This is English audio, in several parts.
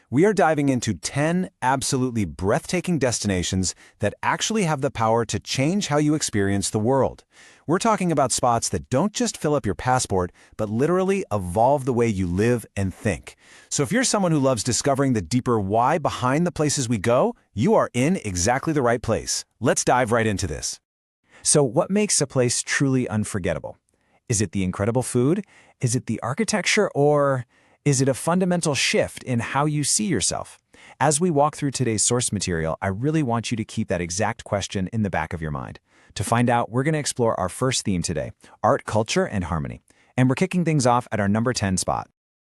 We are diving into 10 absolutely breathtaking destinations that actually have the power to change how you experience the world. We're talking about spots that don't just fill up your passport, but literally evolve the way you live and think. So if you're someone who loves discovering the deeper why behind the places we go, you are in exactly the right place. Let's dive right into this. So what makes a place truly unforgettable? Is it the incredible food? Is it the architecture? Or is it a fundamental shift in how you see yourself? As we walk through today's source material, I really want you to keep that exact question in the back of your mind. To find out, we're going to explore our first theme today, art, culture, and harmony. And we're kicking things off at our number 10 spot.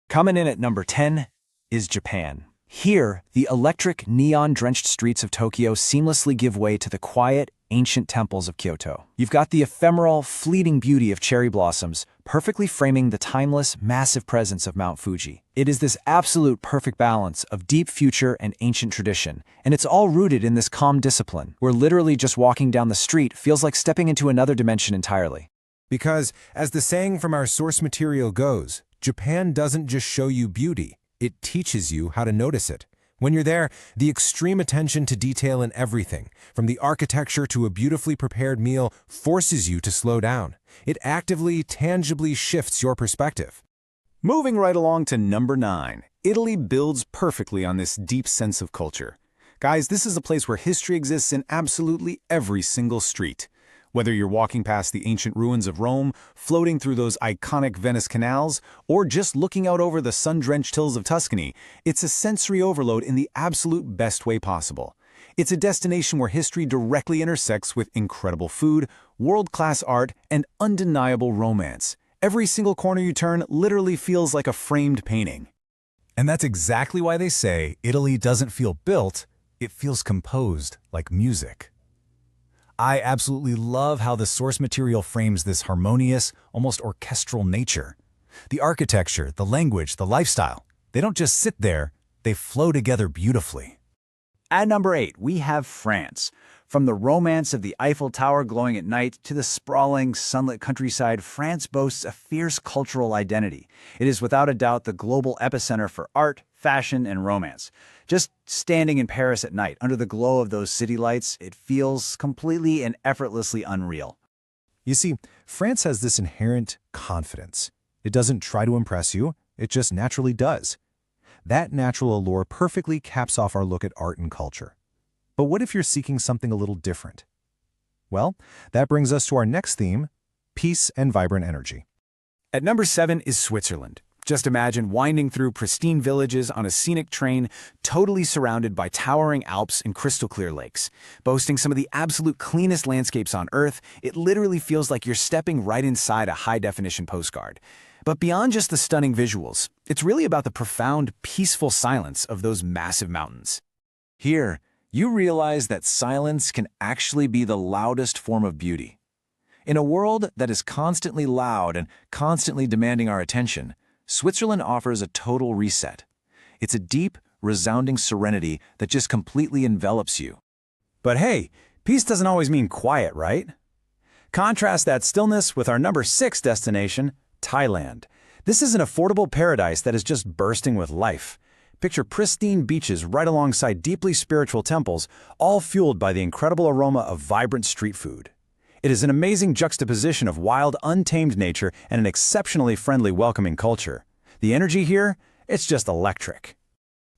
Coming in at number 10 is Japan. Here, the electric, neon-drenched streets of Tokyo seamlessly give way to the quiet, ancient temples of Kyoto. You've got the ephemeral, fleeting beauty of cherry blossoms, perfectly framing the timeless, massive presence of Mount Fuji. It is this absolute perfect balance of deep future and ancient tradition, and it's all rooted in this calm discipline, where literally just walking down the street feels like stepping into another dimension entirely. Because, as the saying from our source material goes, Japan doesn't just show you beauty, it teaches you how to notice it. When you're there, the extreme attention to detail in everything, from the architecture to a beautifully prepared meal, forces you to slow down. It actively, tangibly shifts your perspective. Moving right along to number 9, Italy builds perfectly on this deep sense of culture. Guys, this is a place where history exists in absolutely every single street. Whether you're walking past the ancient ruins of Rome, floating through those iconic Venice canals, or just looking out over the sun-drenched hills of Tuscany, it's a sensory overload in the absolute best way possible. It's a destination where history directly intersects with incredible food, world-class art, and undeniable romance. Every single corner you turn literally feels like a framed painting. And that's exactly why they say Italy doesn't feel built, it feels composed like music. I absolutely love how the source material frames this harmonious, almost orchestral nature. The architecture, the language, the lifestyle, they don't just sit there, they flow together beautifully. At number 8, we have France. From the romance of the Eiffel Tower glowing at night to the sprawling, sunlit countryside, France boasts a fierce cultural identity. It is without a doubt the global epicenter for art, fashion, and romance. Just standing in Paris at night, under the glow of those city lights, it feels completely and effortlessly unreal. You see, France has this inherent confidence. It doesn't try to impress you, it just naturally does. That natural allure perfectly caps off our look at art and culture. But what if you're seeking something a little different? Well, that brings us to our next theme, peace and vibrant energy. At number 7 is Switzerland. Just imagine winding through pristine villages on a scenic train, totally surrounded by towering Alps and crystal-clear lakes. Boasting some of the absolute cleanest landscapes on Earth, it literally feels like you're stepping right inside a high-definition postcard. But beyond just the stunning visuals, it's really about the profound, peaceful silence of those massive mountains. Here, you realize that silence can actually be the loudest form of beauty. In a world that is constantly loud and constantly demanding our attention, Switzerland offers a total reset. It's a deep, resounding serenity that just completely envelops you. But hey, peace doesn't always mean quiet, right? Contrast that stillness with our number 6 destination, Thailand. This is an affordable paradise that is just bursting with life. Picture pristine beaches right alongside deeply spiritual temples, all fueled by the incredible aroma of vibrant street food. It is an amazing juxtaposition of wild, untamed nature and an exceptionally friendly, welcoming culture. The energy here, it's just electric.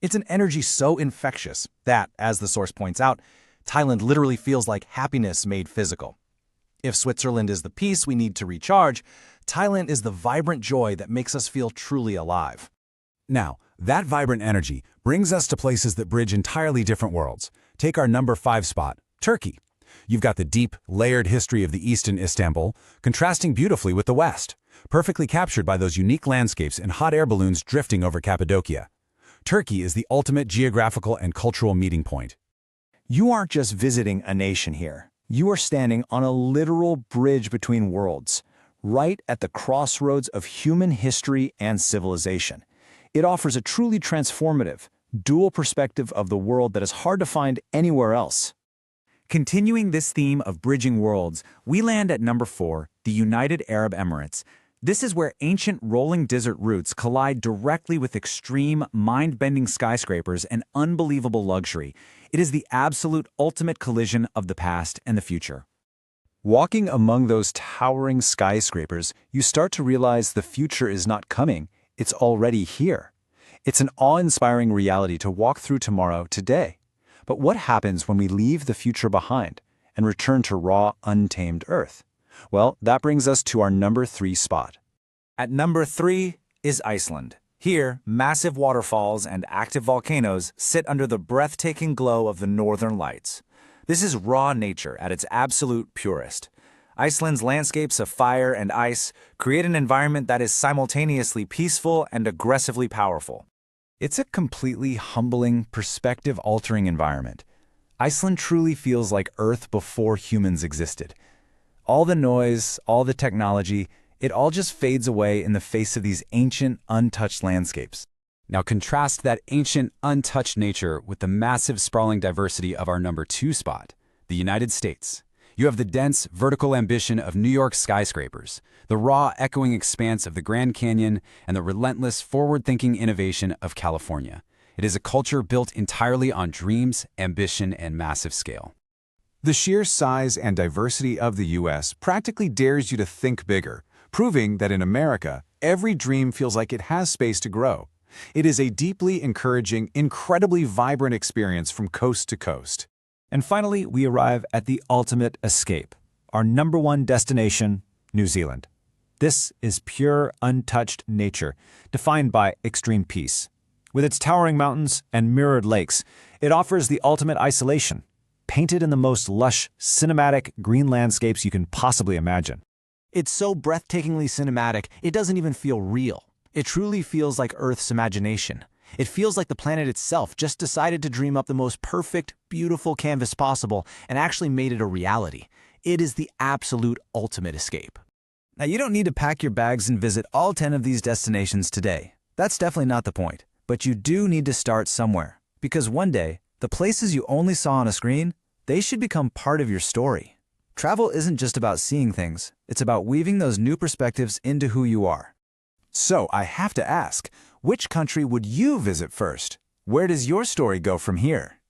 It's an energy so infectious that, as the source points out, Thailand literally feels like happiness made physical. If Switzerland is the peace we need to recharge, Thailand is the vibrant joy that makes us feel truly alive. Now, that vibrant energy brings us to places that bridge entirely different worlds. Take our number 5 spot, Turkey. You've got the deep, layered history of the East in Istanbul, contrasting beautifully with the West, perfectly captured by those unique landscapes and hot air balloons drifting over Cappadocia. Turkey is the ultimate geographical and cultural meeting point. You aren't just visiting a nation here. You are standing on a literal bridge between worlds, right at the crossroads of human history and civilization. It offers a truly transformative, dual perspective of the world that is hard to find anywhere else. Continuing this theme of bridging worlds, we land at number 4, the United Arab Emirates. This is where ancient rolling desert routes collide directly with extreme, mind-bending skyscrapers and unbelievable luxury. It is the absolute ultimate collision of the past and the future. Walking among those towering skyscrapers, you start to realize the future is not coming, it's already here. It's an awe-inspiring reality to walk through tomorrow today. But what happens when we leave the future behind and return to raw, untamed Earth? Well, that brings us to our number 3 spot. At number 3 is Iceland. Here, massive waterfalls and active volcanoes sit under the breathtaking glow of the northern lights. This is raw nature at its absolute purest. Iceland's landscapes of fire and ice create an environment that is simultaneously peaceful and aggressively powerful. It's a completely humbling, perspective-altering environment. Iceland truly feels like Earth before humans existed. All the noise, all the technology, it all just fades away in the face of these ancient, untouched landscapes. Now contrast that ancient, untouched nature with the massive, sprawling diversity of our number 2 spot, the United States. You have the dense, vertical ambition of New York skyscrapers, the raw, echoing expanse of the Grand Canyon, and the relentless, forward-thinking innovation of California. It is a culture built entirely on dreams, ambition, and massive scale. The sheer size and diversity of the U.S. practically dares you to think bigger, proving that in America, every dream feels like it has space to grow. It is a deeply encouraging, incredibly vibrant experience from coast to coast. And finally, we arrive at the ultimate escape, our number 1 destination, New Zealand. This is pure, untouched nature, defined by extreme peace. With its towering mountains and mirrored lakes, it offers the ultimate isolation, painted in the most lush, cinematic green landscapes you can possibly imagine. It's so breathtakingly cinematic, it doesn't even feel real. It truly feels like Earth's imagination. It feels like the planet itself just decided to dream up the most perfect, beautiful canvas possible and actually made it a reality. It is the absolute ultimate escape. Now, you don't need to pack your bags and visit all 10 of these destinations today. That's definitely not the point. But you do need to start somewhere, because one day, the places you only saw on a screen, they should become part of your story. Travel isn't just about seeing things. It's about weaving those new perspectives into who you are. So, I have to ask, which country would you visit first? Where does your story go from here?